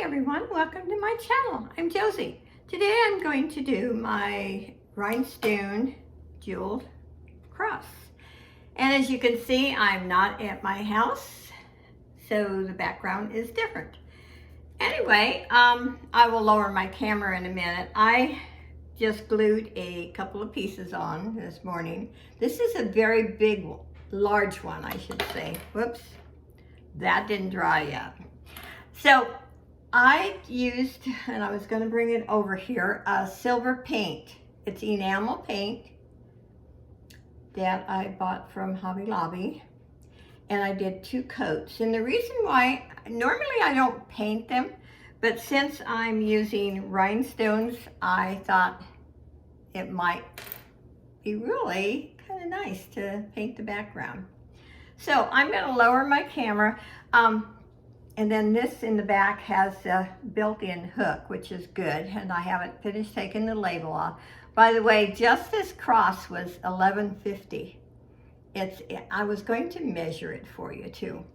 everyone, welcome to my channel. I'm Josie. Today I'm going to do my rhinestone jeweled cross. And as you can see, I'm not at my house, so the background is different. Anyway, I will lower my camera in a minute. I just glued a couple of pieces on this morning. This is a very big, large one, I should say. Whoops, that didn't dry yet. So I used, and I was going to bring it over here, silver paint. It's enamel paint that I bought from Hobby Lobby, and I did 2 coats. And the reason why, normally I don't paint them, but since I'm using rhinestones, I thought it might be really kind of nice to paint the background. So I'm going to lower my camera. And then this in the back has a built-in hook, which is good, and I haven't finished taking the label off. By the way, just this cross was $11.50. I was going to measure it for you too,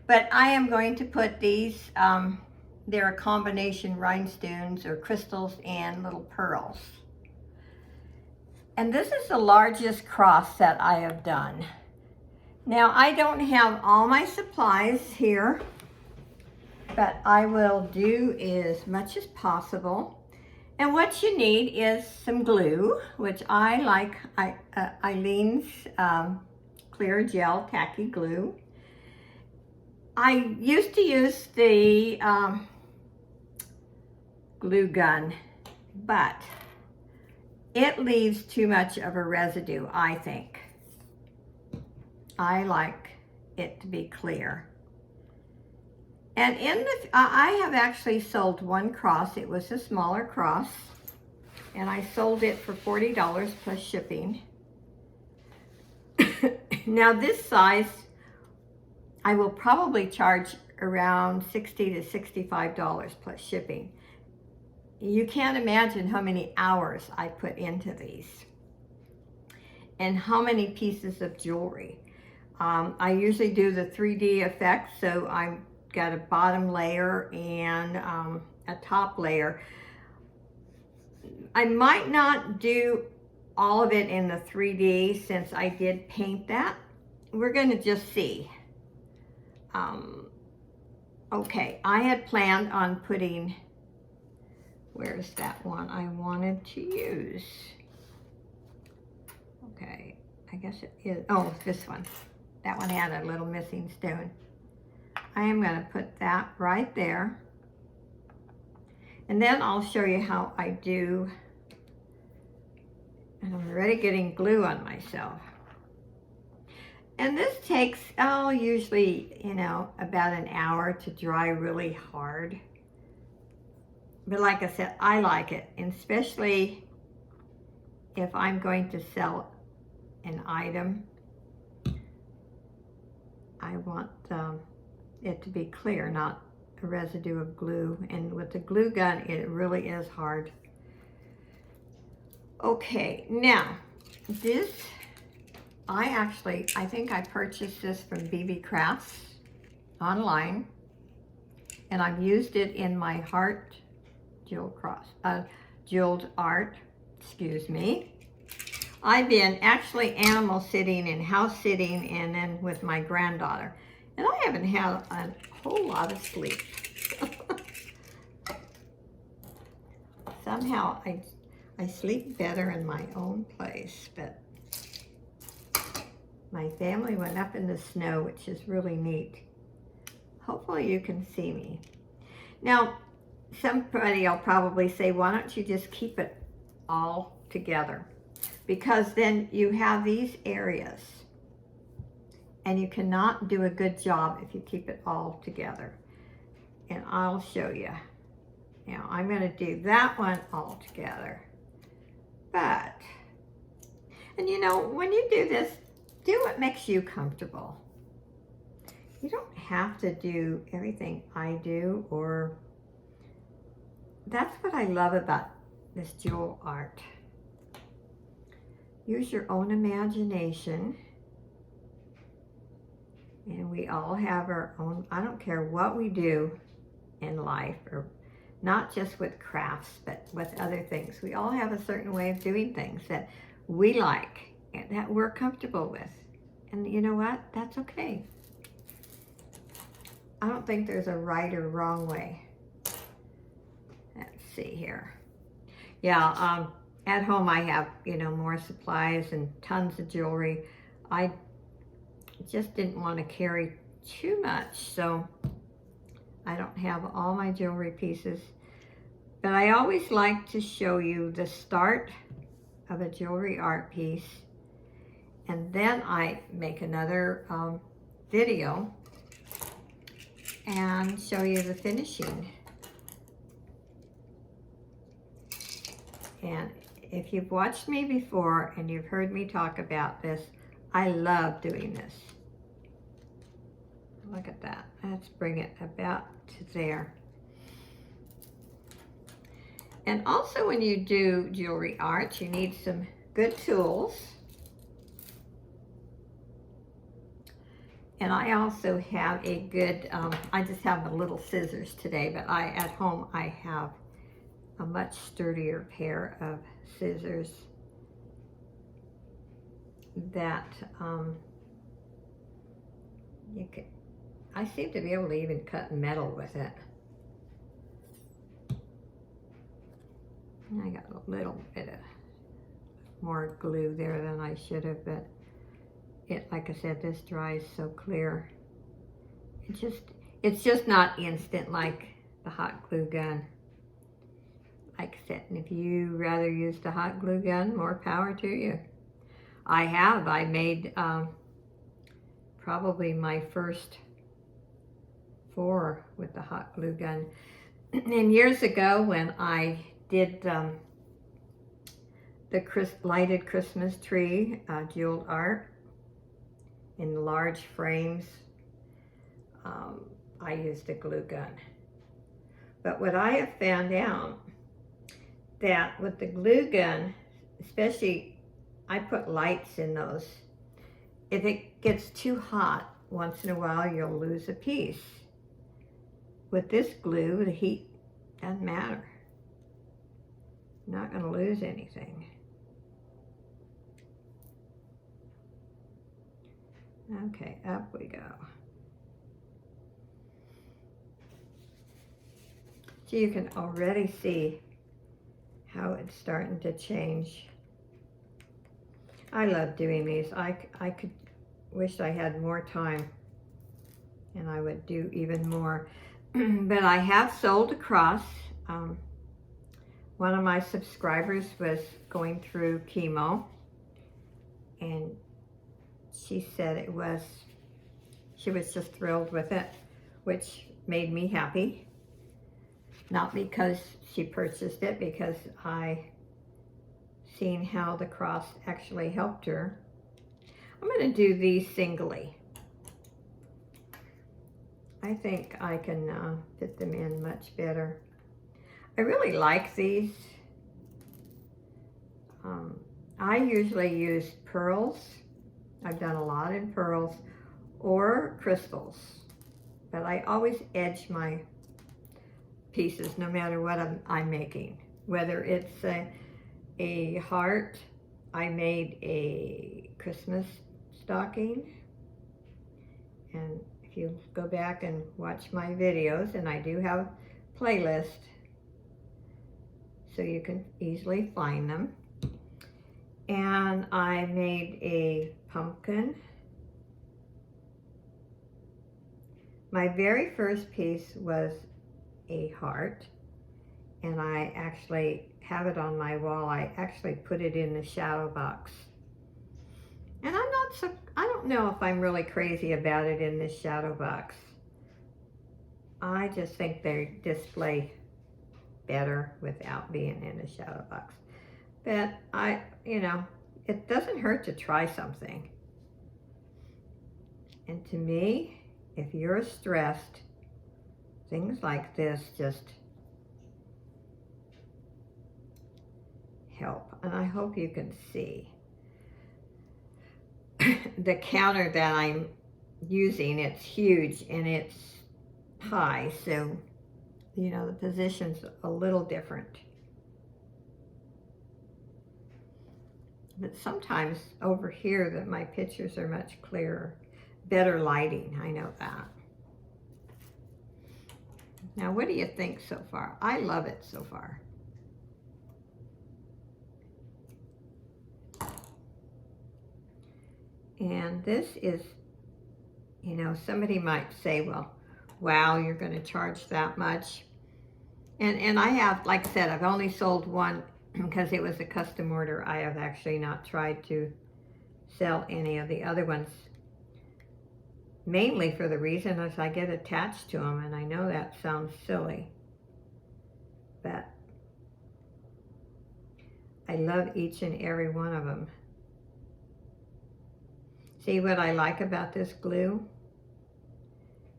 but I am going to put these, they're a combination rhinestones or crystals and little pearls. And this is the largest cross that I have done. Now, I don't have all my supplies here, but I will do as much as possible. And what you need is some glue, which I like Eileen's clear gel tacky glue. I used to use the glue gun, but it leaves too much of a residue, I think. I like it to be clear. And I have actually sold one cross. It was a smaller cross, and I sold it for $40 plus shipping. Now this size, I will probably charge around $60 to $65 plus shipping. You can't imagine how many hours I put into these and how many pieces of jewelry. I usually do the 3D effect, so I'm got a bottom layer and a top layer. I might not do all of it in the 3D since I did paint that. We're going to just see. Okay, I had planned on putting, where's that one I wanted to use? Okay, I guess it is, oh, this one. That one had a little missing stone. I am going to put that right there, and then I'll show you how I do, and I'm already getting glue on myself. And this takes, usually, about an hour to dry really hard. But like I said, I like it, and especially if I'm going to sell an item, I want it to be clear, not a residue of glue. And with the glue gun, it really is hard. Okay, now this, I think I purchased this from BB Crafts online, and I've used it in my heart jeweled art, excuse me. I've been actually animal sitting and house sitting, and then with my granddaughter. And I haven't had a whole lot of sleep. Somehow I sleep better in my own place, but my family went up in the snow, which is really neat. Hopefully you can see me. Now, somebody will probably say, why don't you just keep it all together? Because then you have these areas, and you cannot do a good job if you keep it all together. And I'll show you. Now, I'm going to do that one all together. But, and when you do this, do what makes you comfortable. You don't have to do everything I do, or that's what I love about this jewel art. Use your own imagination. And we all have our own, I don't care what we do in life or not just with crafts, but with other things. We all have a certain way of doing things that we like and that we're comfortable with. And you know what? That's okay. I don't think there's a right or wrong way. Let's see here. Yeah, at home I have, more supplies and tons of jewelry. I just didn't want to carry too much, so I don't have all my jewelry pieces. But I always like to show you the start of a jewelry art piece, and then I make another video and show you the finishing. And if you've watched me before and you've heard me talk about this, I love doing this. Look at that. Let's bring it about to there. And also when you do jewelry art, you need some good tools. And I also have a good, I just have a little scissors today, but at home I have a much sturdier pair of scissors that I seem to be able to even cut metal with it. I got a little bit of more glue there than I should have, but like I said, this dries so clear. It's just not instant like the hot glue gun. Like I said, and if you rather use the hot glue gun, more power to you. I made probably my first 4 with the hot glue gun. And years ago when I did the lighted Christmas tree jeweled art in large frames, I used a glue gun. But what I have found out, that with the glue gun, especially, I put lights in those. If it gets too hot, once in a while you'll lose a piece. With this glue, the heat doesn't matter. You're not going to lose anything. Okay, up we go. So you can already see how it's starting to change. I love doing these. I could wish I had more time and I would do even more. But I have sold a cross. One of my subscribers was going through chemo, and she said she was just thrilled with it, which made me happy. Not because she purchased it, because I seen how the cross actually helped her. I'm going to do these singly. I think I can fit them in much better. I really like these. I usually use pearls. I've done a lot in pearls or crystals, but I always edge my pieces no matter what I'm making. Whether it's a heart, I made a Christmas stocking, and if you go back and watch my videos, and I do have a playlist so you can easily find them. And I made a pumpkin. My very first piece was a heart, and I actually have it on my wall. I actually put it in the shadow box. And I don't know if I'm really crazy about it in this shadow box. I just think they display better without being in a shadow box. But it doesn't hurt to try something. And to me, if you're stressed, things like this just help. And I hope you can see the counter that I'm using. It's huge and it's high, so you know, the position's a little different. But sometimes over here that my pictures are much clearer. Better lighting, I know that. Now, what do you think so far? I love it so far. And this is, you know, somebody might say, well, wow, you're going to charge that much. And I have, like I said, I've only sold one because it was a custom order. I have actually not tried to sell any of the other ones, mainly for the reason as I get attached to them, and I know that sounds silly, but I love each and every one of them. See what I like about this glue?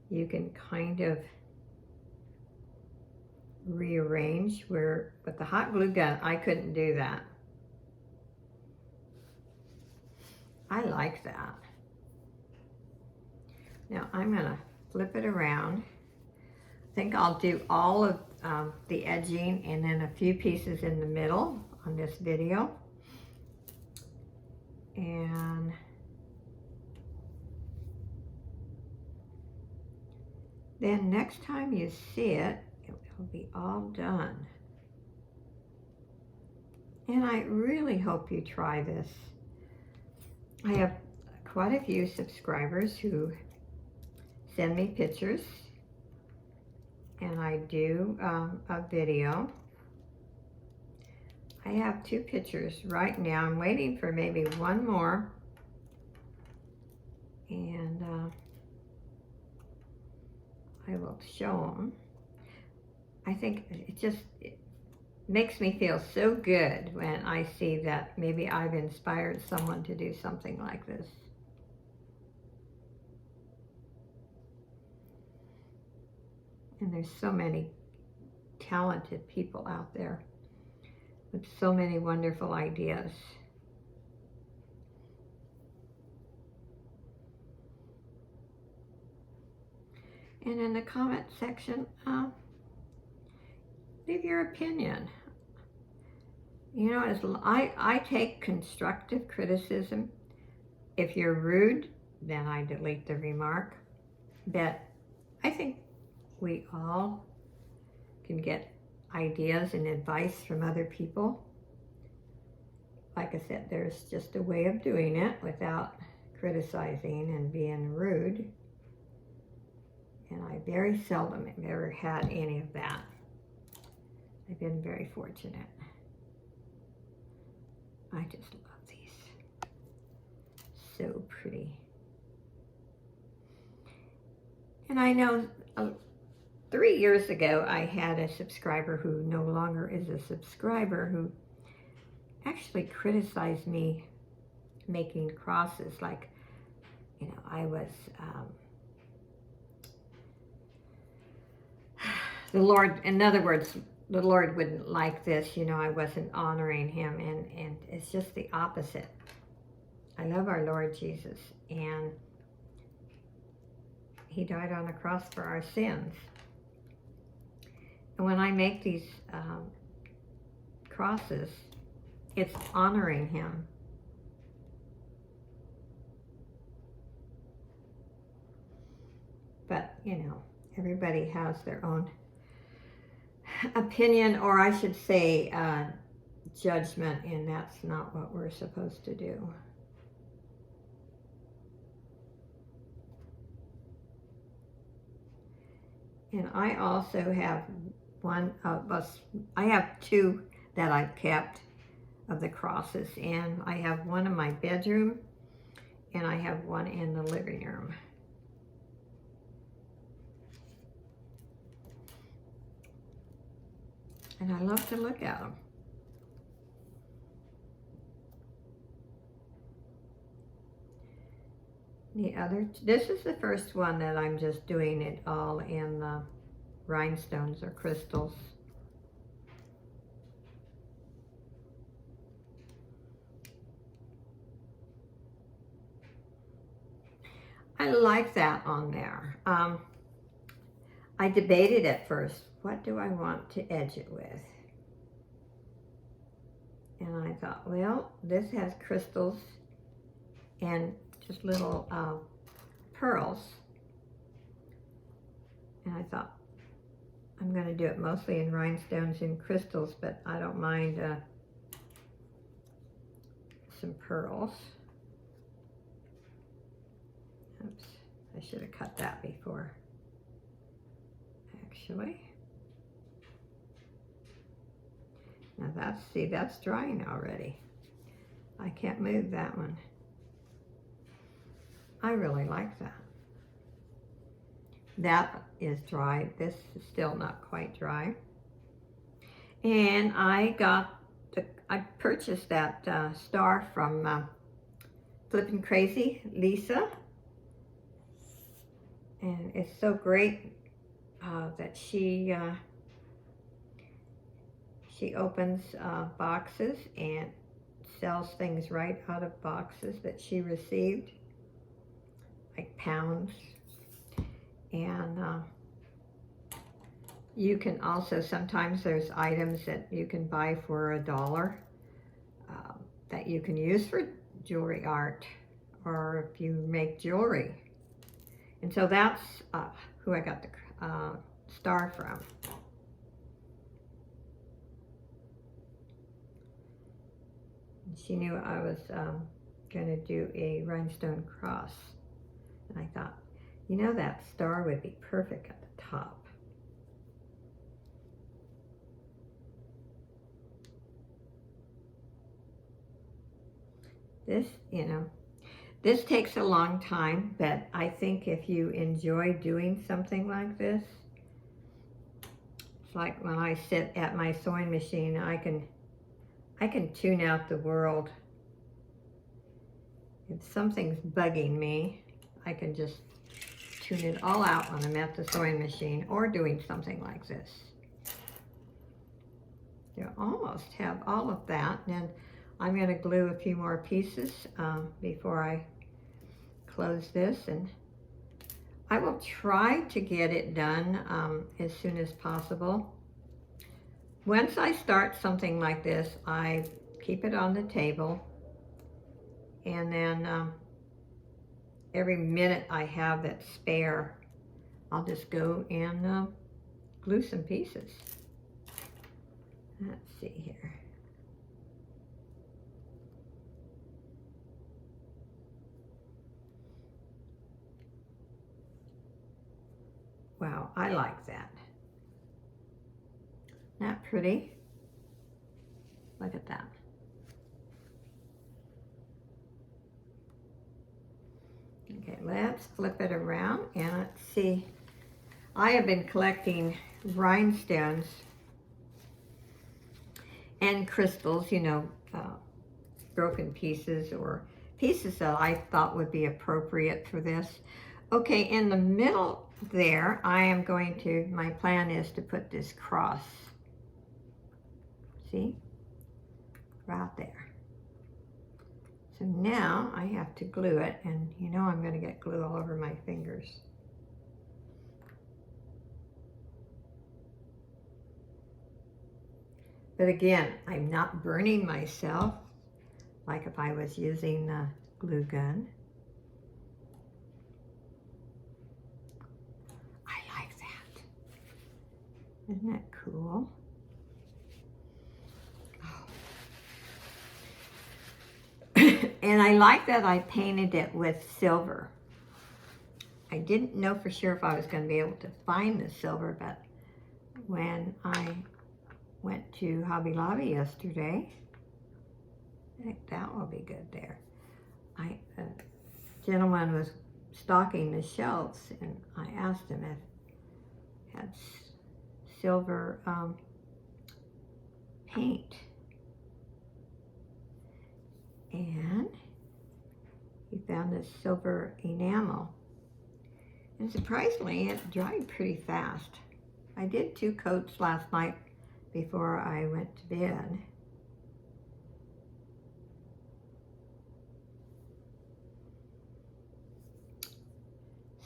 You can kind of rearrange where, with the hot glue gun, I couldn't do that. I like that. Now I'm gonna flip it around. I think I'll do all of the edging and then a few pieces in the middle on this video. And then next time you see it, it will be all done. And I really hope you try this. I have quite a few subscribers who send me pictures, and I do a video. I have 2 pictures right now. I'm waiting for maybe one more, and I will show them. I think it makes me feel so good when I see that maybe I've inspired someone to do something like this. And there's so many talented people out there with so many wonderful ideas. And in the comment section, leave your opinion. You know, I take constructive criticism. If you're rude, then I delete the remark. But I think we all can get ideas and advice from other people. Like I said, there's just a way of doing it without criticizing and being rude. And I very seldom have ever had any of that. I've been very fortunate. I just love these. So pretty. And I know 3 years ago I had a subscriber who no longer is a subscriber who actually criticized me making crosses. Like, you know, I was the Lord, in other words, the Lord wouldn't like this, you know, I wasn't honoring him, and it's just the opposite. I love our Lord Jesus, and he died on the cross for our sins. And when I make these crosses, it's honoring him. But, you know, everybody has their own opinion, or I should say judgment, and that's not what we're supposed to do. And I also have I have 2 that I've kept of the crosses, and I have one in my bedroom and I have one in the living room. And I love to look at them. This is the first one that I'm just doing it all in the rhinestones or crystals. I like that on there. I debated at first, what do I want to edge it with? And I thought, well, this has crystals and just little pearls. And I thought, I'm going to do it mostly in rhinestones and crystals, but I don't mind some pearls. Oops, I should have cut that before, actually. Now that's, see, that's drying already. I can't move that one. I really like that. That is dry. This is still not quite dry. And I purchased that star from Flippin' Crazy, Lisa. And it's so great that she opens boxes and sells things right out of boxes that she received, like pounds. And you can also, sometimes there's items that you can buy for $1 that you can use for jewelry art, or if you make jewelry. And so that's who I got the star from. She knew I was going to do a Rhinestone Cross. And I thought, you know, that star would be perfect at the top. This, you know, this takes a long time, but I think if you enjoy doing something like this, it's like when I sit at my sewing machine, I can tune out the world. If something's bugging me, I can just tune it all out when I'm at the sewing machine or doing something like this. You almost have all of that, and I'm going to glue a few more pieces before I close this, and I will try to get it done as soon as possible. Once I start something like this, I keep it on the table, and then every minute I have that's spare, I'll just go and glue some pieces. Let's see here. Wow, I like that. Not pretty? Look at that. Okay, let's flip it around and let's see. I have been collecting rhinestones and crystals, you know, broken pieces or pieces that I thought would be appropriate for this. Okay, in the middle there, I am going to, my plan is to put this cross. See? Right there. So now I have to glue it, and you know I'm going to get glue all over my fingers. But again, I'm not burning myself like if I was using the glue gun. I like that. Isn't that cool? And I like that I painted it with silver. I didn't know for sure if I was going to be able to find the silver, but when I went to Hobby Lobby yesterday, I think that will be good there. A gentleman was stocking the shelves, and I asked him if he had silver paint. And he found this silver enamel. And surprisingly, it dried pretty fast. I did 2 coats last night before I went to bed.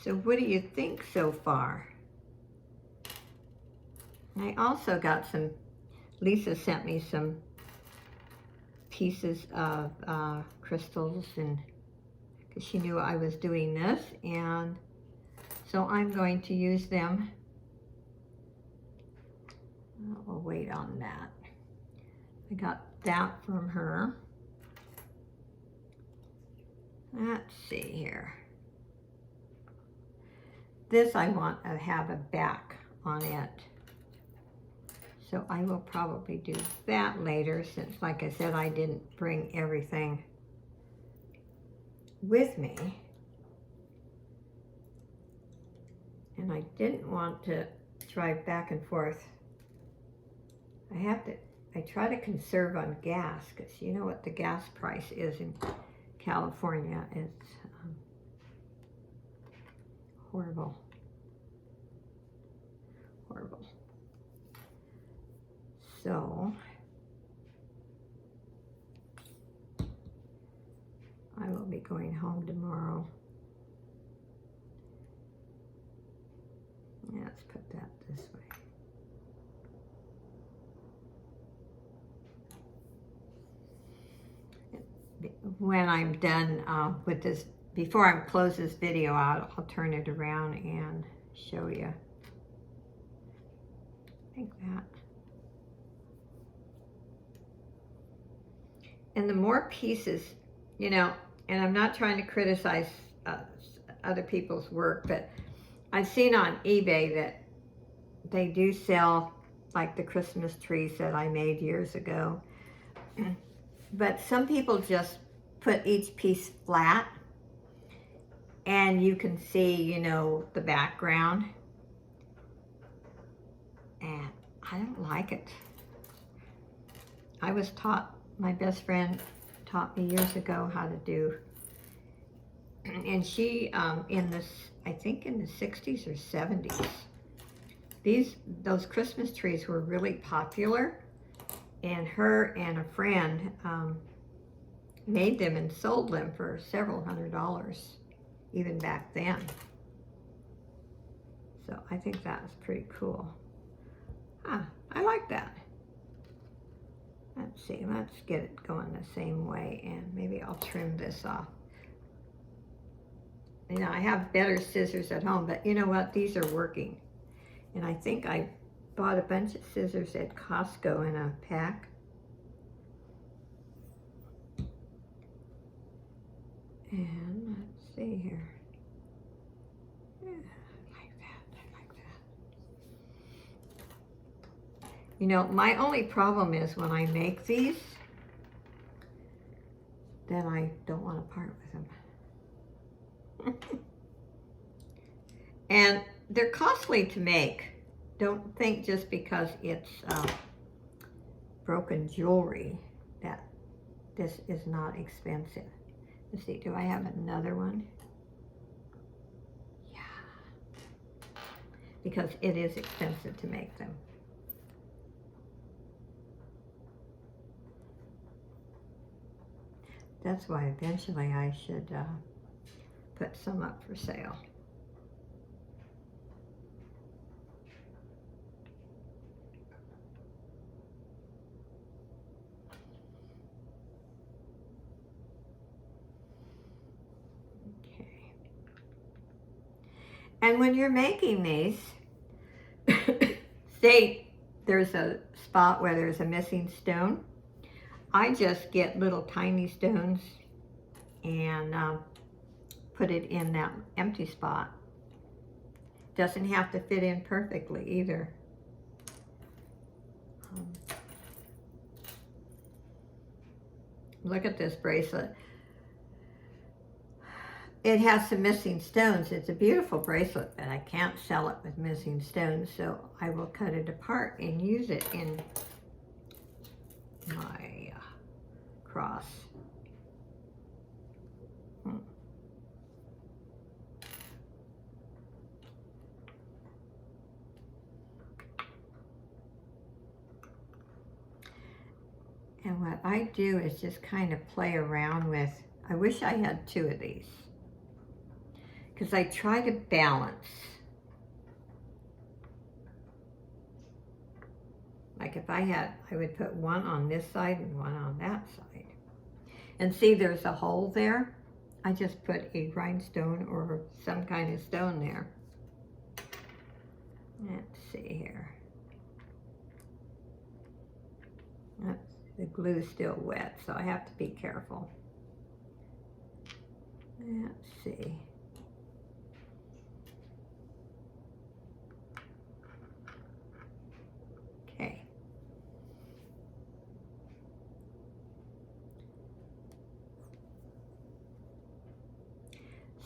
So what do you think so far? I also got some, Lisa sent me some pieces of crystals, and because she knew I was doing this, and so I'm going to use them. We'll wait on that. I got that from her. Let's see here. This I want to have a back on it. So I will probably do that later, since, like I said, I didn't bring everything with me. And I didn't want to drive back and forth. I try to conserve on gas, because you know what the gas price is in California. It's horrible. Horrible. So I will be going home tomorrow. Yeah, let's put that this way. When I'm done with this, before I close this video out, I'll turn it around and show you. Like that. And the more pieces, you know, and I'm not trying to criticize other people's work, but I've seen on eBay that they do sell like the Christmas trees that I made years ago. But some people just put each piece flat, and you can see, you know, the background. And I don't like it. I was taught, my best friend taught me years ago how to do, and she, in this, I think in the 60s or 70s, those Christmas trees were really popular, and her and a friend made them and sold them for several $100s, even back then. So I think that was pretty cool. I like that. Let's see, let's get it going the same way, and maybe I'll trim this off. You know, I have better scissors at home, but you know what? These are working. And I think I bought a bunch of scissors at Costco in a pack. And let's see here. Yeah, I like that, I like that. You know, my only problem is when I make these, then I don't want to part with them. And they're costly to make. Don't think just because it's broken jewelry that this is not expensive. Let's see, do I have another one? Yeah. Because it is expensive to make them. That's why eventually I should put some up for sale. And when you're making these, say there's a spot where there's a missing stone, I just get little tiny stones and put it in that empty spot. Doesn't have to fit in perfectly either. Look at this bracelet. It has some missing stones. It's a beautiful bracelet, but I can't sell it with missing stones, so I will cut it apart and use it in my cross. And what I do is just kind of play around with, I wish I had two of these, because I try to balance. Like if I would put one on this side and one on that side. And see, there's a hole there. I just put a rhinestone or some kind of stone there. Let's see here. The glue's still wet, so I have to be careful. Let's see. Okay.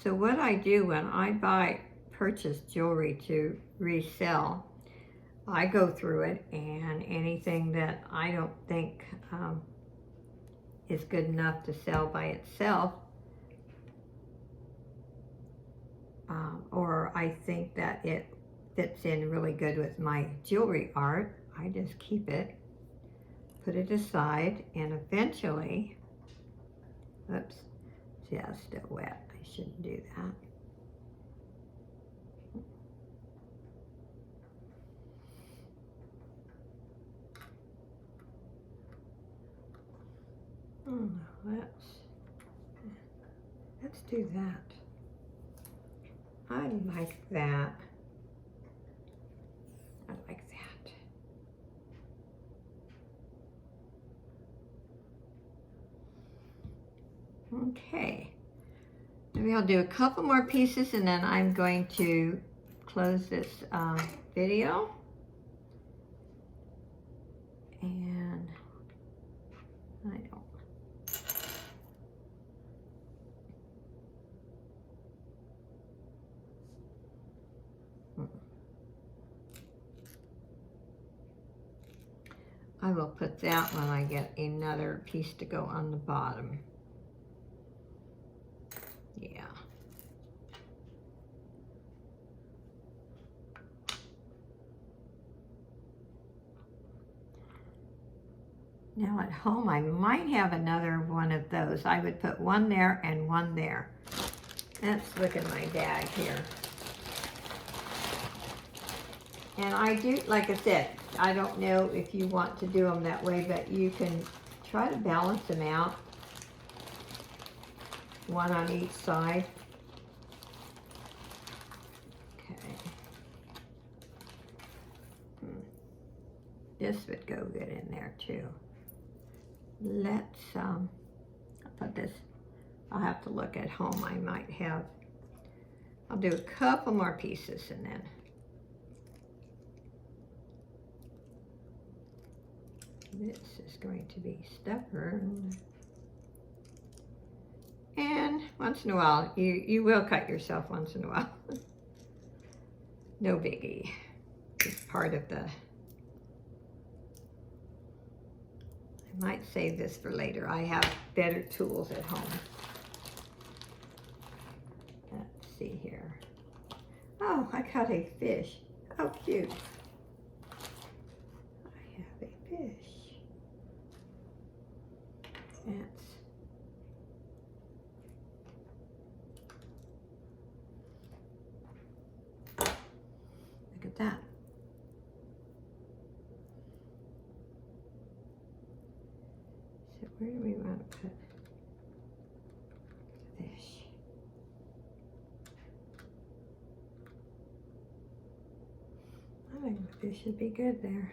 So what I do when I purchase jewelry to resell, I go through it, and anything that I don't think is good enough to sell by itself, or I think that it fits in really good with my jewelry art, I just keep it, put it aside, and eventually, oops, see, that's still wet. I shouldn't do that. Let's do that. I like that. I like that. Okay. Maybe I'll do a couple more pieces and then I'm going to close this video. And I don't. I will put that when I get another piece to go on the bottom. Yeah. Now at home, I might have another one of those. I would put one there and one there. Let's look at my bag here. And I do, like I said, I don't know if you want to do them that way, but you can try to balance them out. One on each side. Okay. This would go good in there too. Let's, I'll put this, I'll have to look at home. I might have, I'll do a couple more pieces and then. This is going to be stubborn. And once in a while, you will cut yourself once in a while. No biggie. It's part of the... I might save this for later. I have better tools at home. Let's see here. Oh, I caught a fish. How cute. I have a fish. Look at that. So where do we want to put the fish? I think the fish should be good there.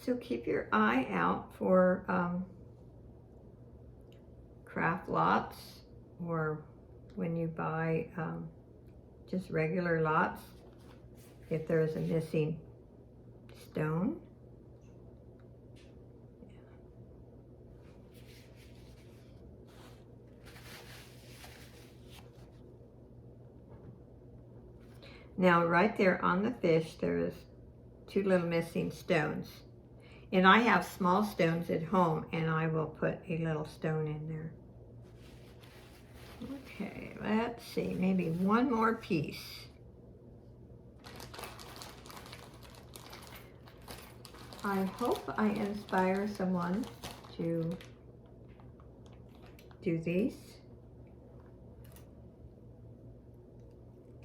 So keep your eye out for craft lots, or when you buy just regular lots, if there's a missing stone. Now right there on the fish, there's two little missing stones. And I have small stones at home, and I will put a little stone in there. Okay. Okay, let's see, maybe one more piece. I hope I inspire someone to do these.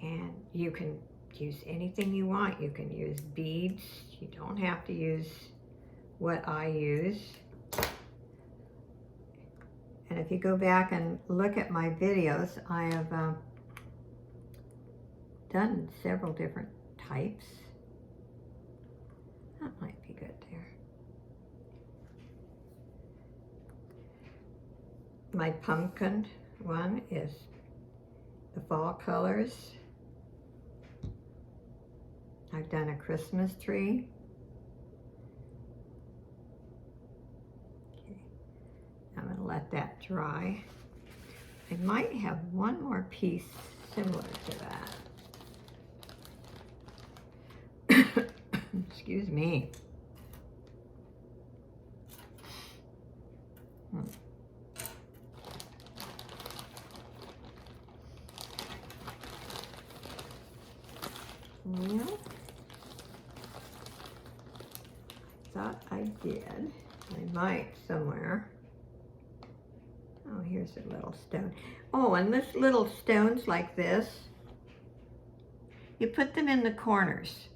And you can use anything you want. You can use beads. You don't have to use what I use. And if you go back and look at my videos, I have done several different types. That might be good there. My pumpkin one is the fall colors. I've done a Christmas tree. Okay, I'm going to let that dry. I might have one more piece similar to that. Excuse me. Well, I thought I did. I might somewhere. Oh, here's a little stone. Oh, and this little stones like this, you put them in the corners.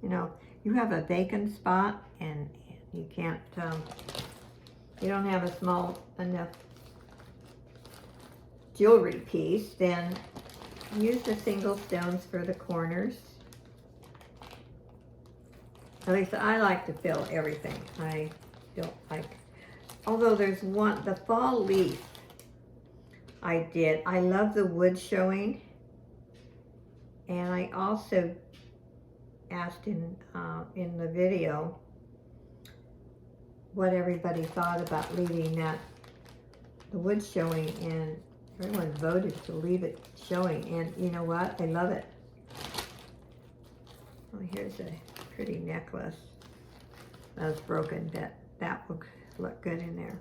You know, you have a vacant spot and you can't, you don't have a small enough jewelry piece, then use the single stones for the corners. At least I like to fill everything. I don't like, although there's one, the fall leaf I did. I love the wood showing. And I also asked in the video what everybody thought about leaving that, the wood showing, and everyone voted to leave it showing, and you know what? I love it. Oh, here's a pretty necklace. That was broken, but that will look good in there.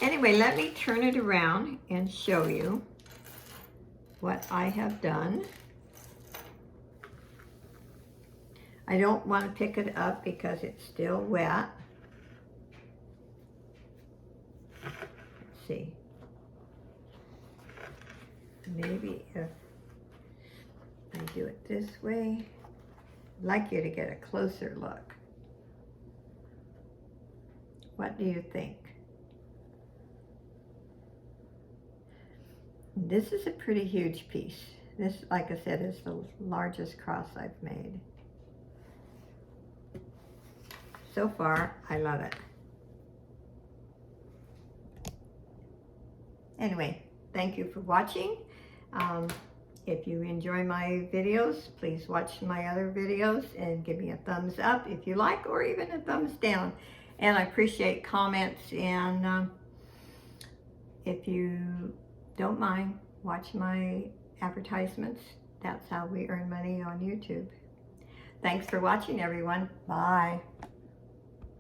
Anyway, let me turn it around and show you what I have done. I don't want to pick it up because it's still wet. Let's see. Maybe if I do it this way, I'd like you to get a closer look. What do you think? This is a pretty huge piece. This, like I said, is the largest cross I've made. So far, I love it. Anyway, thank you for watching. If you enjoy my videos, please watch my other videos and give me a thumbs up if you like, or even a thumbs down. And I appreciate comments, and if you don't mind, watch my advertisements. That's how we earn money on YouTube. Thanks for watching, everyone. Bye.